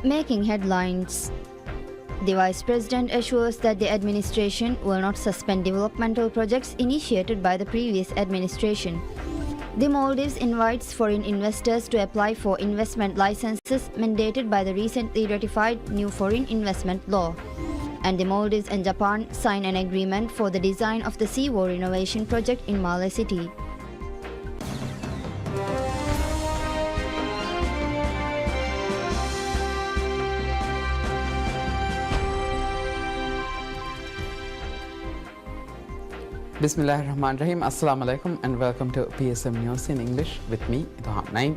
making headlines. The Vice President assures that the administration will not suspend developmental projects initiated by the previous administration. The Maldives invites foreign investors to apply for investment licenses mandated by the recently ratified new foreign investment law. And the Maldives and Japan sign an agreement for the design of the seawall renovation project in Male City. Bismillahirrahmanirrahim. Assalamu alaikum and welcome to PSMNEWS in English with me, Idham Naim.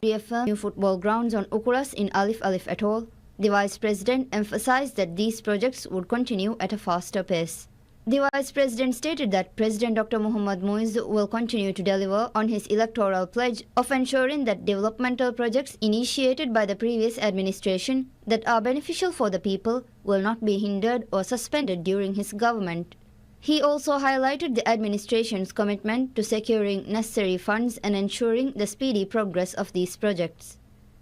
Reaffirm new football grounds on Ukuras in Alif Alif Atoll. The Vice President emphasized that these projects would continue at a faster pace. The Vice President stated that President Dr. Mohammad Muiz will continue to deliver on his electoral pledge of ensuring that developmental projects initiated by the previous administration that are beneficial for the people will not be hindered or suspended during his government. He also highlighted the administration's commitment to securing necessary funds and ensuring the speedy progress of these projects.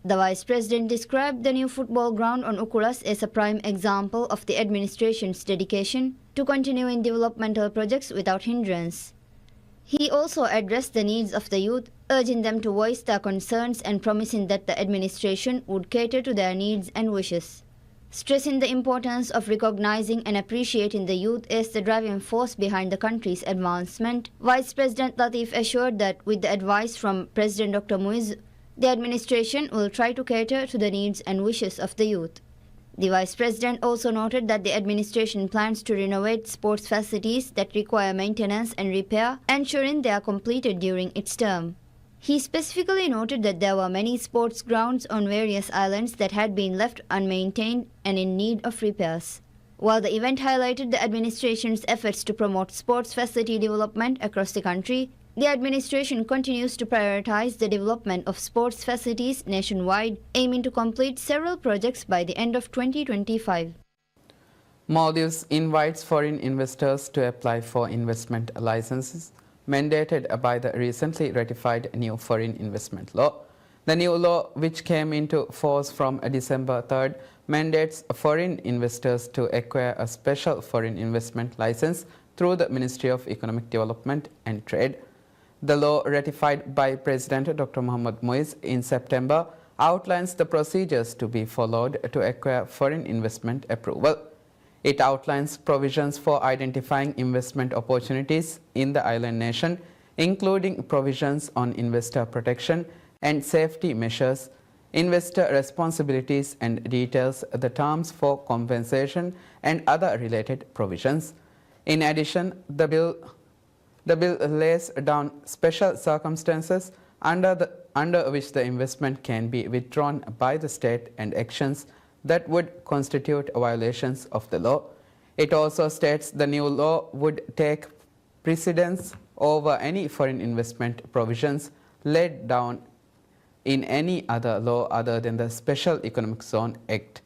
The Vice President described the new football ground on Ukuras as a prime example of the administration's dedication to continuing developmental projects without hindrance. He also addressed the needs of the youth, urging them to voice their concerns and promising that the administration would cater to their needs and wishes. Stressing the importance of recognizing and appreciating the youth as the driving force behind the country's advancement, Vice President Latif assured that with the advice from President Dr. Muiz, the administration will try to cater to the needs and wishes of the youth. The Vice President also noted that the administration plans to renovate sports facilities that require maintenance and repair, ensuring they are completed during its term. He specifically noted that there were many sports grounds on various islands that had been left unmaintained and in need of repairs. While the event highlighted the administration's efforts to promote sports facility development across the country, the administration continues to prioritize the development of sports facilities nationwide, aiming to complete several projects by the end of 2025. Maldives invites foreign investors to apply for investment licenses mandated by the recently ratified new foreign investment law. The new law, which came into force from December 3rd, mandates foreign investors to acquire a special foreign investment license through the Ministry of Economic Development and Trade. The law, ratified by President Dr. Mohammad Muiz in September, outlines the procedures to be followed to acquire foreign investment approval. It outlines provisions for identifying investment opportunities in the island nation, including provisions on investor protection and safety measures, investor responsibilities, and details the terms for compensation and other related provisions. In addition, the bill lays down special circumstances under which the investment can be withdrawn by the state and actions that would constitute violations of the law. It also states the new law would take precedence over any foreign investment provisions laid down in any other law other than the Special Economic Zone Act.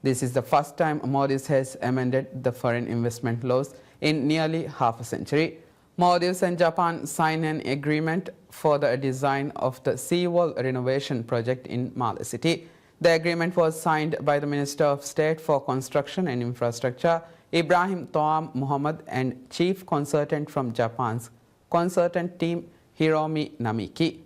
This is the first time Maldives has amended the foreign investment laws in nearly half a century. Maldives and Japan signed an agreement for the design of the seawall renovation project in Male City. The agreement was signed by the Minister of State for Construction and Infrastructure, Ibrahim Toam Muhammad, and Chief Consultant from Japan's consultant team, Hiromi Namiki.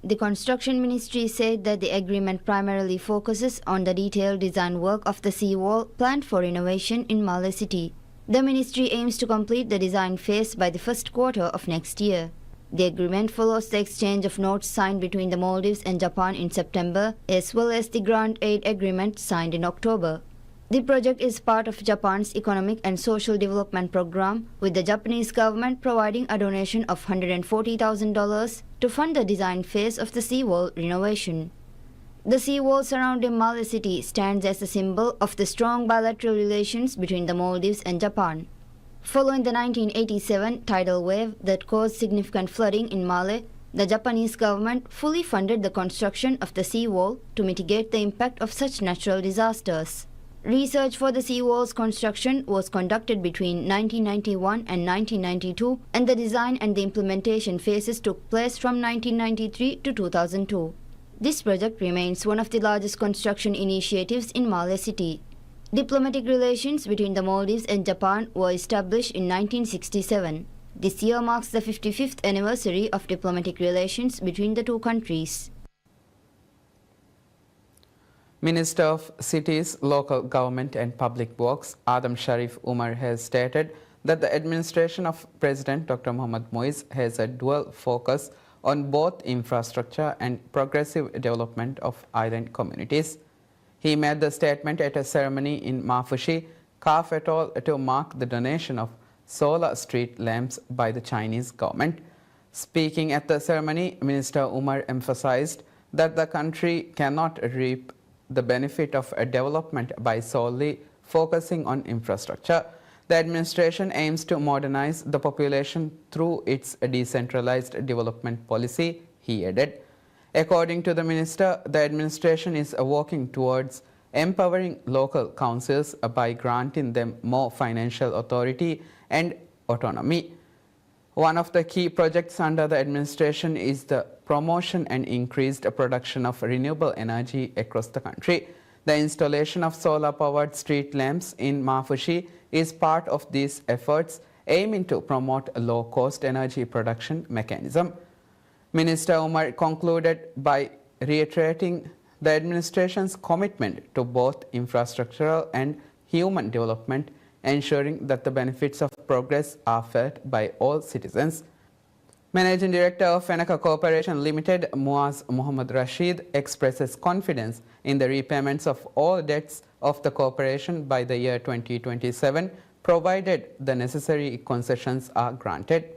The Construction Ministry said that the agreement primarily focuses on the detailed design work of the seawall planned for renovation in Male City. The ministry aims to complete the design phase by the first quarter of next year. The agreement follows the exchange of notes signed between the Maldives and Japan in September, as well as the grant aid agreement signed in October. The project is part of Japan's economic and social development program, with the Japanese government providing a donation of $140,000 to fund the design phase of the seawall renovation. The seawall surrounding Male City stands as a symbol of the strong bilateral relations between the Maldives and Japan. Following the 1987 tidal wave that caused significant flooding in Male, the Japanese government fully funded the construction of the seawall to mitigate the impact of such natural disasters. Research for the seawall's construction was conducted between 1991 and 1992, and the design and the implementation phases took place from 1993 to 2002. This project remains one of the largest construction initiatives in Malé City. Diplomatic relations between the Maldives and Japan were established in 1967. This year marks the 55th anniversary of diplomatic relations between the two countries. Minister of Cities, Local Government and Public Works, Adam Sharif Umar, has stated that the administration of President Dr. Mohammad Moise has a dual focus on both infrastructure and progressive development of island communities. He made the statement at a ceremony in Mafushi, Kaf et al. To mark the donation of solar street lamps by the Chinese government. Speaking at the ceremony, Minister Umar emphasized that the country cannot reap the benefit of a development by solely focusing on infrastructure. The administration aims to modernize the population through its decentralized development policy, he added. According to the minister, the administration is working towards empowering local councils by granting them more financial authority and autonomy. One of the key projects under the administration is the promotion and increased production of renewable energy across the country. The installation of solar-powered street lamps in Mafushi is part of these efforts aiming to promote a low-cost energy production mechanism. Minister Umar concluded by reiterating the administration's commitment to both infrastructural and human development, ensuring that the benefits of progress are felt by all citizens. Managing Director of Fenaka Corporation Limited, Muaz Muhammad Rashid, expresses confidence in the repayments of all debts of the corporation by the year 2027, provided the necessary concessions are granted.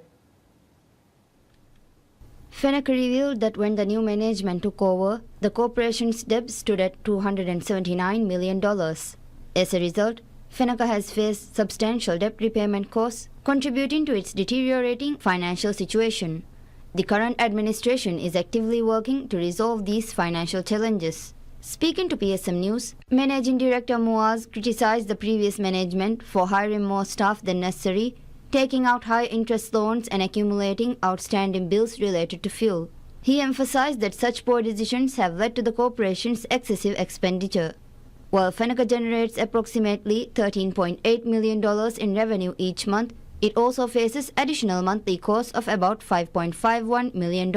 Fenaka revealed that when the new management took over, the corporation's debt stood at $279 million. As a result, Fenaka has faced substantial debt repayment costs, contributing to its deteriorating financial situation. The current administration is actively working to resolve these financial challenges. Speaking to PSM News, Managing Director Muaz criticized the previous management for hiring more staff than necessary, taking out high-interest loans and accumulating outstanding bills related to fuel. He emphasized that such poor decisions have led to the corporation's excessive expenditure. While Fenaka generates approximately $13.8 million in revenue each month, it also faces additional monthly costs of about $5.51 million.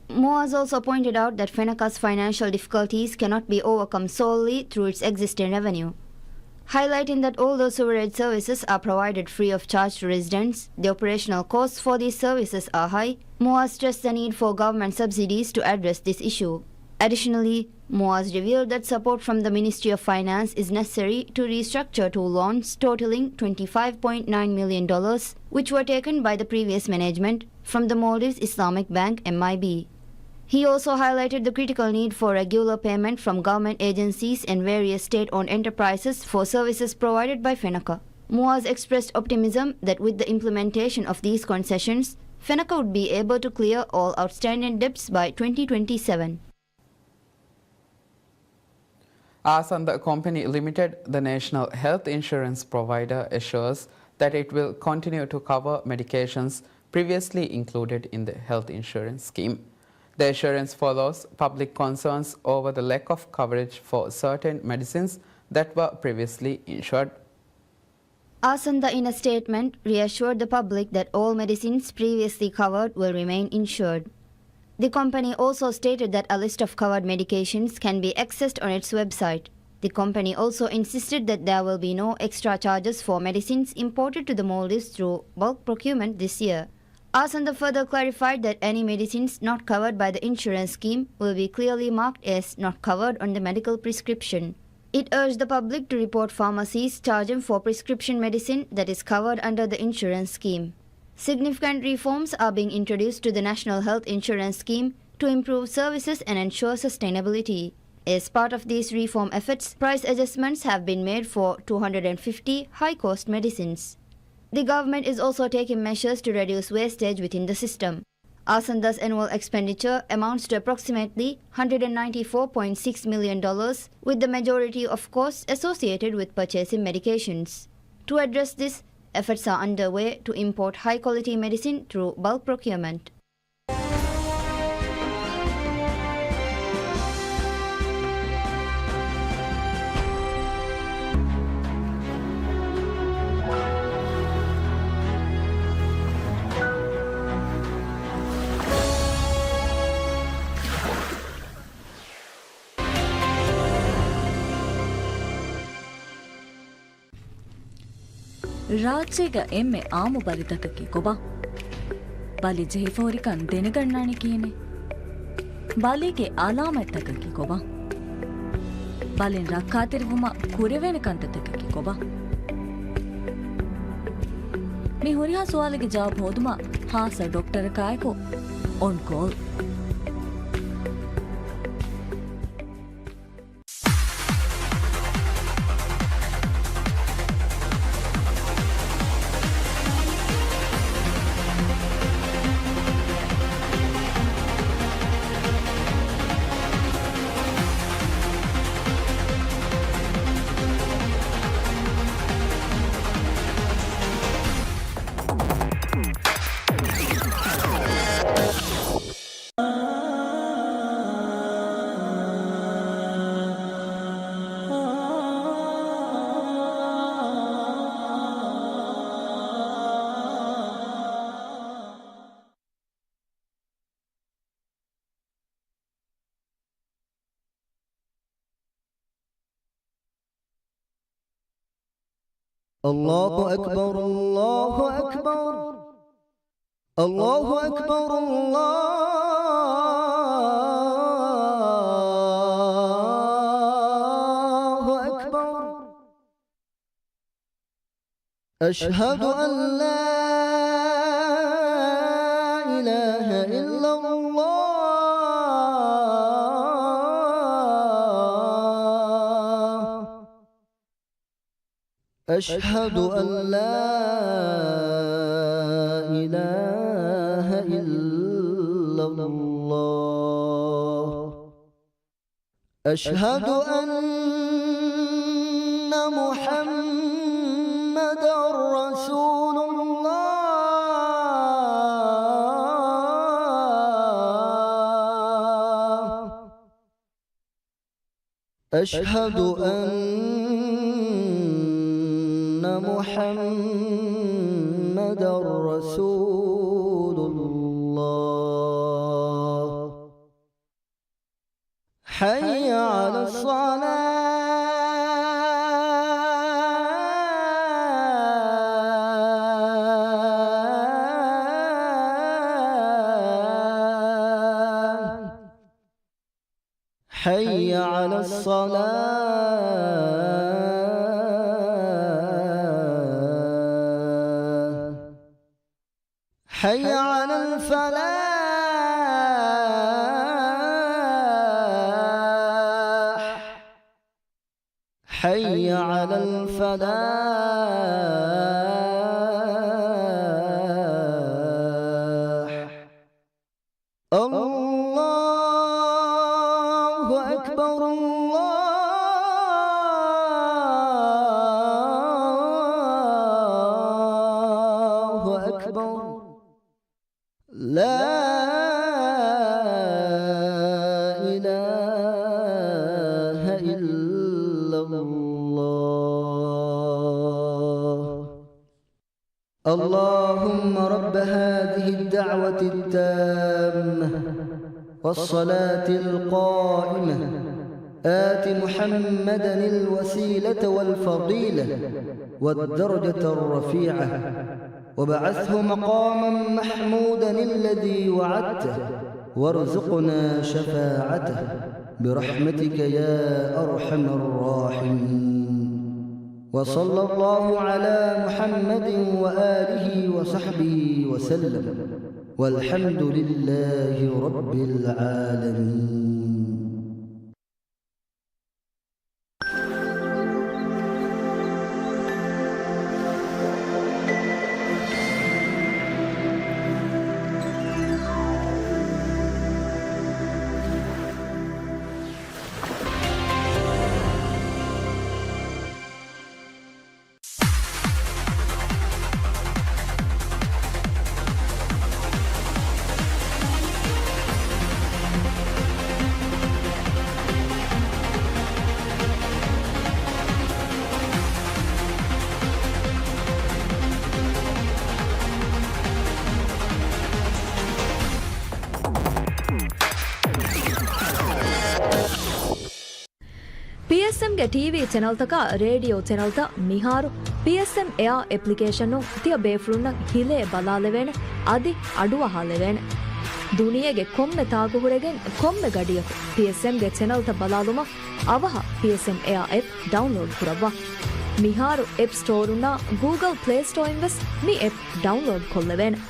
Muaz also pointed out that Fenaka's financial difficulties cannot be overcome solely through its existing revenue. Highlighting that although sewerage services are provided free of charge to residents, the operational costs for these services are high. Muaz stressed the need for government subsidies to address this issue. Additionally, Muaz revealed that support from the Ministry of Finance is necessary to restructure two loans totaling $25.9 million, which were taken by the previous management from the Maldives Islamic Bank (MIB). He also highlighted the critical need for regular payment from government agencies and various state-owned enterprises for services provided by Fenaka. Muaz expressed optimism that with the implementation of these concessions, Fenaka would be able to clear all outstanding debts by 2027. Asanda Company Limited, the national health insurance provider, assures that it will continue to cover medications previously included in the health insurance scheme. The assurance follows public concerns over the lack of coverage for certain medicines that were previously insured. Asanda, in a statement, reassured the public that all medicines previously covered will remain insured. The company also stated that a list of covered medications can be accessed on its website. The company also insisted that there will be no extra charges for medicines imported to the Maldives through bulk procurement this year. Asanda further clarified that any medicines not covered by the insurance scheme will be clearly marked as not covered on the medical prescription. It urged the public to report pharmacies charging for prescription medicine that is covered under the insurance scheme. Significant reforms are being introduced to the National Health Insurance Scheme to improve services and ensure sustainability. As part of these reform efforts, price adjustments have been made for 250 high-cost medicines. The government is also taking measures to reduce wastage within the system. Asanda's annual expenditure amounts to approximately $194.6 million, with the majority of costs associated with purchasing medications. To address this, efforts are underway to import high-quality medicine through bulk procurement. ರಾಜ್ಯಗ ಎಮ್ಮೆ ಆಮು ಬಲಿತಕಕ್ಕೆ ಕೊಬ ಬಲಿ ಜೈಫೋರಿಕನ್ ದೆನಗಣ್ಣಾಣಿ ಕೀನೆ ಬಲಿಗೆ ಅಲಾಮೆತ್ತಕಕ್ಕೆ ಕೊಬ ಬಲಿನ್ ರಕ್ಕಾತಿರುವುಮ ಕುರೆವೇನ ಕಂತತಕಕ್ಕೆ ಕೊಬ ಮಿ ಹುರಿಯಾ ಸುವಾಲಿಗೆ ಜವಾಬ್ ಹೋದುಮ ಹಾಸ doctor ಕಾಯ್ಕೋ on call الله أكبر الله أكبر الله أكبر الله أكبر أشهد أن لا إله إلا الله أشهد أن لا إله إلا الله أشهد أن محمدًا رسول الله أشهد أن محمدًا رسول الله حي على الصلاة حي على الصلاة حي على الفلاح حي على الفلاح الله أكبر الله أكبر لا إله إلا الله اللهم رب هذه الدعوة التامة والصلاة القائمة آت محمدًا الوسيلة والفضيلة والدرجة الرفيعة وبعثه مقامًا محمودًا الذي وعدته وارزقنا شفاعته برحمتك يا أرحم الراحمين وصلى الله على محمد وآله وصحبه وسلم والحمد لله رب العالمين. PSM ಗೆ TV channel ತಕ radio channel ತ ಮಿಹಾರು PSM Air application nu tiya befulunna hile balalevene adi aduwa halevene duniyage komme taaguhuregen komme gadiyaku PSM ge channel ta balaluma avaha PSM Air app download kurawwa miharu app store una Google Play Store invest mi app download kollevene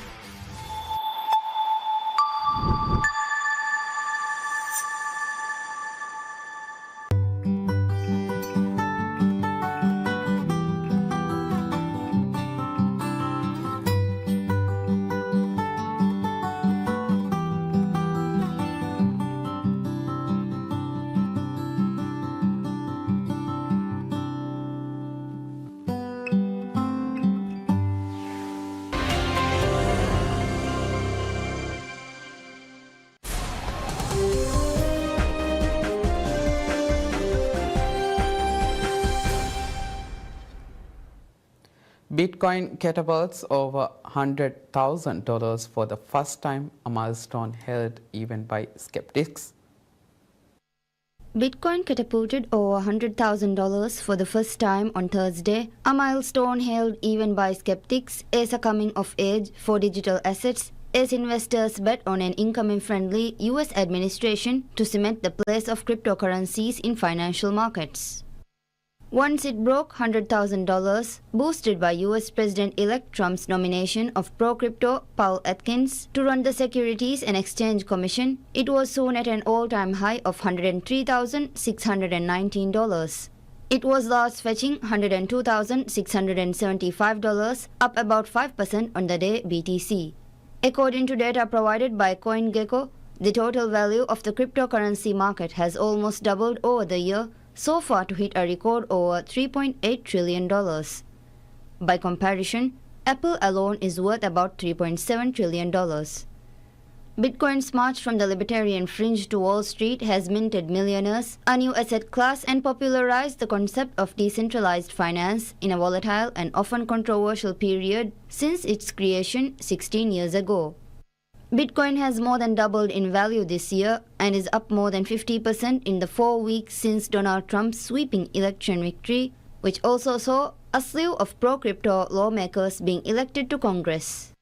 Bitcoin catapults over $100,000 for the first time, a milestone held even by skeptics. Bitcoin catapulted over $100,000 for the first time on Thursday, a milestone held even by skeptics as a coming of age for digital assets, as investors bet on an income-friendly US administration to cement the place of cryptocurrencies in financial markets. Once it broke $100,000, boosted by US President-elect Trump's nomination of pro-crypto Paul Atkins to run the Securities and Exchange Commission, it was soon at an all-time high of $103,619. It was last fetching $102,675, up about 5% on the day BTC. According to data provided by CoinGecko, the total value of the cryptocurrency market has almost doubled over the year, so far to hit a record over $3.8 trillion. By comparison, Apple alone is worth about $3.7 trillion. Bitcoin's march from the libertarian fringe to Wall Street has minted millionaires, a new asset class, and popularized the concept of decentralized finance in a volatile and often controversial period since its creation 16 years ago. Bitcoin has more than doubled in value this year and is up more than 50% in the 4 weeks since Donald Trump's sweeping election victory, which also saw a slew of pro-crypto lawmakers being elected to Congress.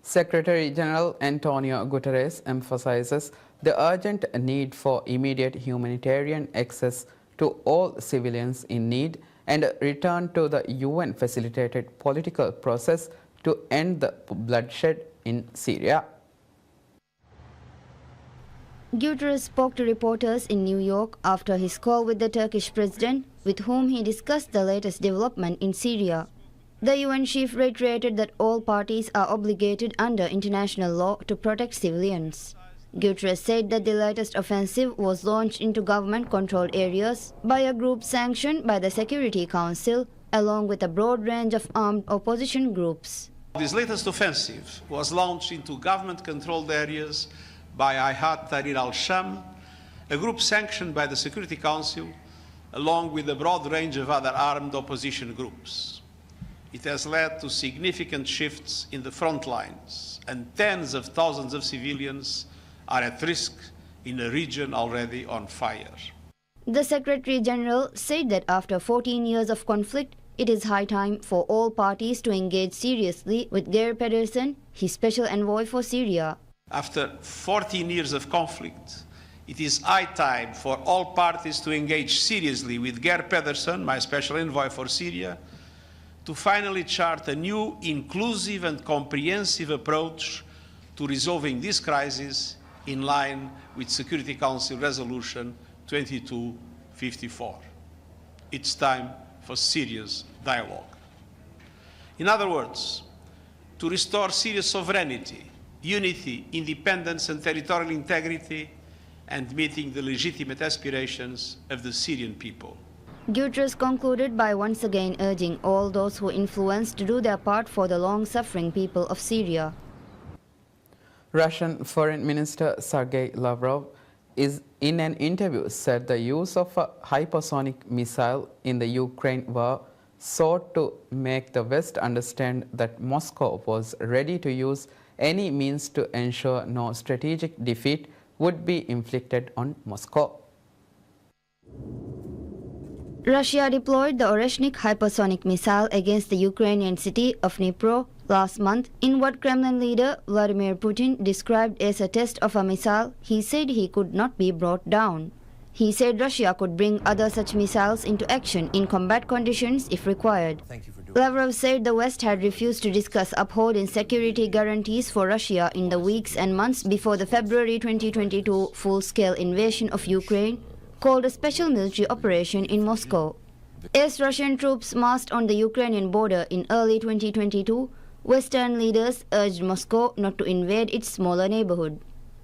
Secretary General Antonio Guterres emphasizes the urgent need for immediate humanitarian access to all civilians in need and a return to the UN-facilitated political process to end the bloodshed in Syria. Guterres spoke to reporters in New York after his call with the Turkish president, with whom he discussed the latest development in Syria. The UN chief reiterated that all parties are obligated under international law to protect civilians. Guterres said that the latest offensive was launched into government-controlled areas by a group sanctioned by the Security Council, along with a broad range of armed opposition groups. This latest offensive was launched into government-controlled areas by Hayat Tahrir al-Sham, a group sanctioned by the Security Council, along with a broad range of other armed opposition groups. It has led to significant shifts in the front lines, and tens of thousands of civilians are at risk in a region already on fire. The Secretary General said that after 14 years of conflict, it is high time for all parties to engage seriously with Geir Pedersen, his special envoy for Syria. After 14 years of conflict, it is high time for all parties to engage seriously with Geir Pedersen, my special envoy for Syria, to finally chart a new, inclusive and comprehensive approach to resolving this crisis in line with Security Council Resolution 2254. It's time for serious dialogue. In other words, to restore Syria's sovereignty, unity, independence and territorial integrity, and meeting the legitimate aspirations of the Syrian people. Guterres concluded by once again urging all those who influence to do their part for the long-suffering people of Syria. Russian Foreign Minister Sergei Lavrov is in an interview said the use of a hypersonic missile in the Ukraine war sought to make the West understand that Moscow was ready to use any means to ensure no strategic defeat would be inflicted on Moscow. Russia deployed the Oreshnik hypersonic missile against the Ukrainian city of Dnipro last month in what Kremlin leader Vladimir Putin described as a test of a missile he said he could not be brought down. He said Russia could bring other such missiles into action in combat conditions if required. Lavrov said the West had refused to discuss upholding security guarantees for Russia in the weeks and months before the February 2022 full-scale invasion of Ukraine, called a special military operation in Moscow. As Russian troops marched on the Ukrainian border in early 2022, Western leaders urged Moscow not to invade its smaller neighborhood.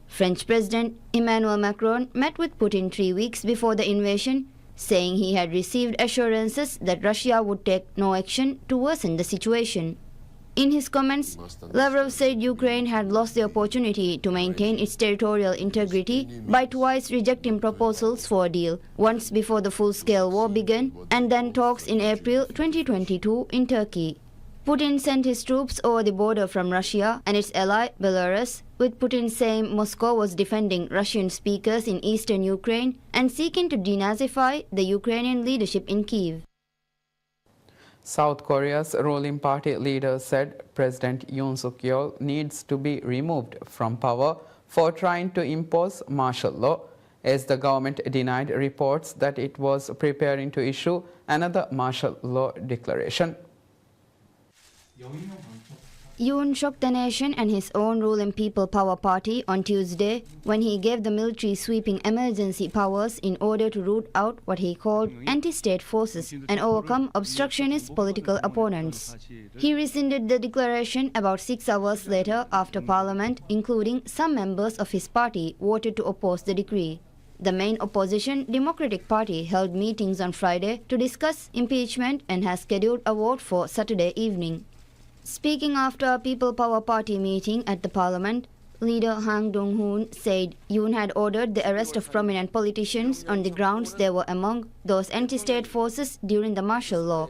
French President Emmanuel Macron met with Putin 3 weeks before the invasion, saying he had received assurances that Russia would take no action to worsen the situation. In his comments, Lavrov said Ukraine had lost the opportunity to maintain its territorial integrity by twice rejecting proposals for a deal, once before the full-scale war began and then talks in April 2022 in Turkey. Putin sent his troops over the border from Russia and its ally Belarus, with Putin saying Moscow was defending Russian speakers in eastern Ukraine and seeking to denazify the Ukrainian leadership in Kyiv. South Korea's ruling party leader said President Yoon Suk-yeol needs to be removed from power for trying to impose martial law, as the government denied reports that it was preparing to issue another martial law declaration. Yoon shocked the nation and his own ruling People Power Party on Tuesday when he gave the military sweeping emergency powers in order to root out what he called anti-state forces and overcome obstructionist political opponents. He rescinded the declaration about 6 hours later after Parliament, including some members of his party, voted to oppose the decree. The main opposition, Democratic Party, held meetings on Friday to discuss impeachment and has scheduled a vote for Saturday evening. Speaking after a People Power Party meeting at the parliament, leader Hang Dong-hoon said Yoon had ordered the arrest of prominent politicians on the grounds they were among those anti-state forces during the martial law.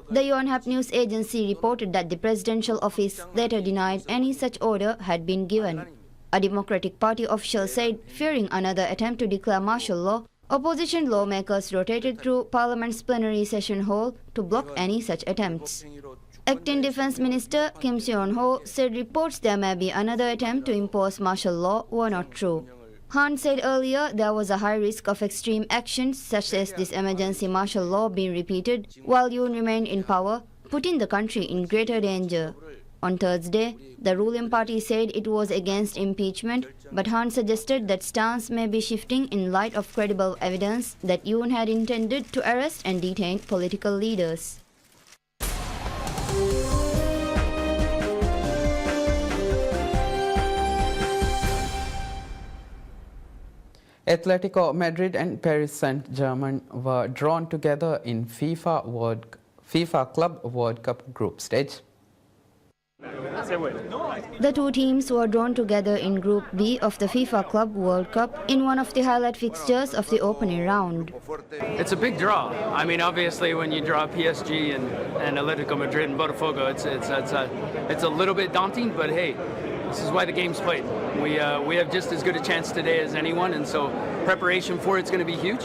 The Yonhap news agency reported that the presidential office later denied any such order had been given. A Democratic Party official said, fearing another attempt to declare martial law, opposition lawmakers rotated through Parliament's plenary session hall to block any such attempts. Acting Defense Minister Kim Seon-ho said reports there may be another attempt to impose martial law were not true. Han said earlier there was a high risk of extreme actions such as this emergency martial law being repeated while Yoon remained in power, putting the country in greater danger. On Thursday, the ruling party said it was against impeachment, but Han suggested that stance may be shifting in light of credible evidence that Yoon had intended to arrest and detain political leaders. Atletico Madrid and Paris Saint-Germain were drawn together in FIFA Club World Cup group stage. The two teams were drawn together in Group B of the FIFA Club World Cup in one of the highlight fixtures of the opening round. It's a big draw. I mean, obviously, when you draw PSG and Atletico Madrid and Botafogo, it's a little bit daunting. But hey, this is why the game's played. We have just as good a chance today as anyone, and so preparation for it's going to be huge.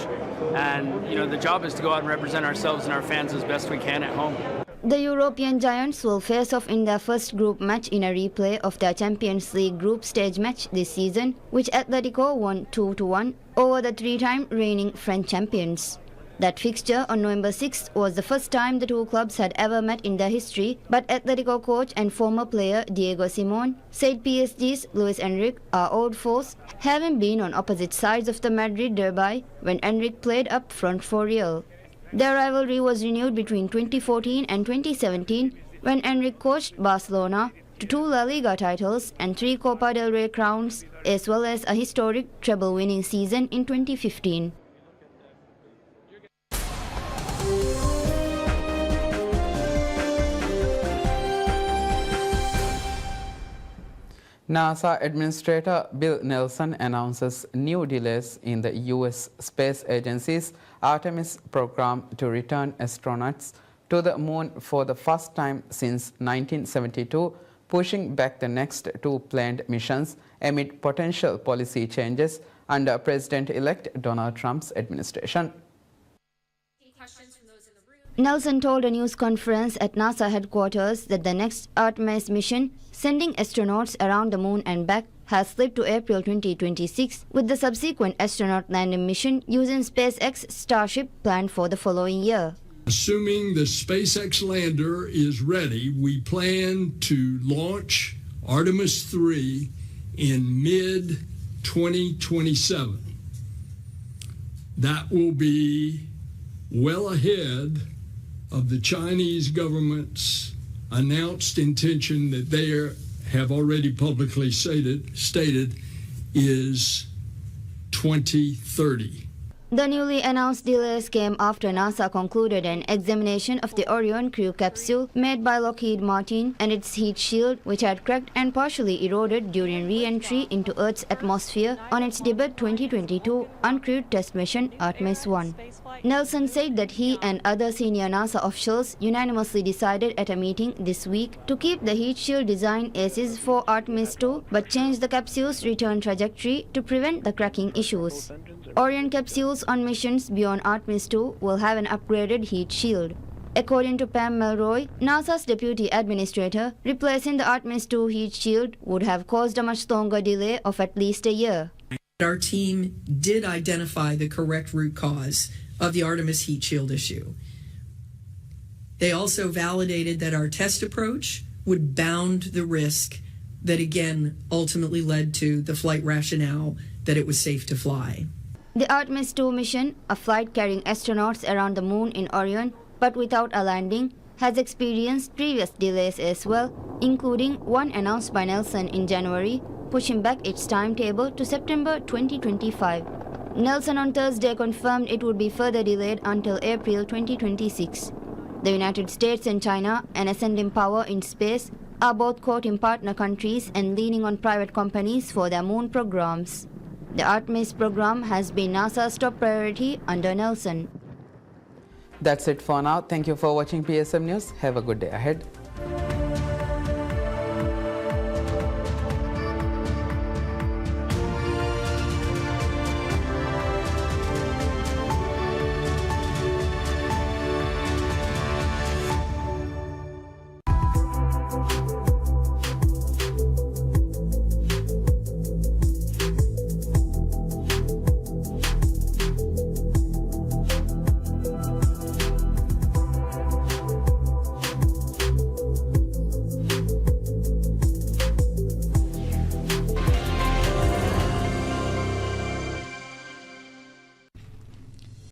And you know, the job is to go out and represent ourselves and our fans as best we can at home. The European giants will face off in their first group match in a replay of their Champions League group stage match this season, which Atletico won 2-1 over the three-time reigning French champions. That fixture on November 6th was the first time the two clubs had ever met in their history, but Atletico coach and former player Diego Simón said PSG's Luis Enrique are old foes, having been on opposite sides of the Madrid derby when Enrique played up front for Real. Their rivalry was renewed between 2014 and 2017 when Enrique coached Barcelona to 2 La Liga titles and 3 Copa del Rey crowns, as well as a historic treble-winning season in 2015. NASA Administrator Bill Nelson announces new delays in the U.S. Space Agency's Artemis program to return astronauts to the moon for the first time since 1972, pushing back the next two planned missions amid potential policy changes under President-elect Donald Trump's administration. Nelson told a news conference at NASA headquarters that the next Artemis mission, sending astronauts around the moon and back, has slipped to April 2026, with the subsequent astronaut landing mission using SpaceX Starship planned for the following year. Assuming the SpaceX lander is ready, we plan to launch Artemis 3 in mid-2027. That will be well ahead of the Chinese government's announced intention that they have already publicly stated is 2030. The newly announced delays came after NASA concluded an examination of the Orion crew capsule made by Lockheed Martin and its heat shield, which had cracked and partially eroded during re-entry into Earth's atmosphere on its debuted 2022 uncrewed test mission Artemis 1. Nelson said that he and other senior NASA officials unanimously decided at a meeting this week to keep the heat shield design as is for Artemis 2 but change the capsule's return trajectory to prevent the cracking issues. Orion capsules on missions beyond Artemis 2 will have an upgraded heat shield. According to Pam Melroy, NASA's deputy administrator, replacing the Artemis 2 heat shield would have caused a much longer delay of at least a year. Our team did identify the correct root cause of the Artemis heat shield issue. They also validated that our test approach would bound the risk that again ultimately led to the flight rationale that it was safe to fly. The Artemis 2 mission, a flight carrying astronauts around the moon in Orion but without a landing, has experienced previous delays as well, including one announced by Nelson in January, pushing back its timetable to September 2025. Nelson on Thursday confirmed it would be further delayed until April 2026. The United States and China, an ascending power in space, are both courting partner countries and leaning on private companies for their moon programs. The Artemis program has been NASA's top priority under Nelson. That's it for now. Thank you for watching PSM News. Have a good day ahead.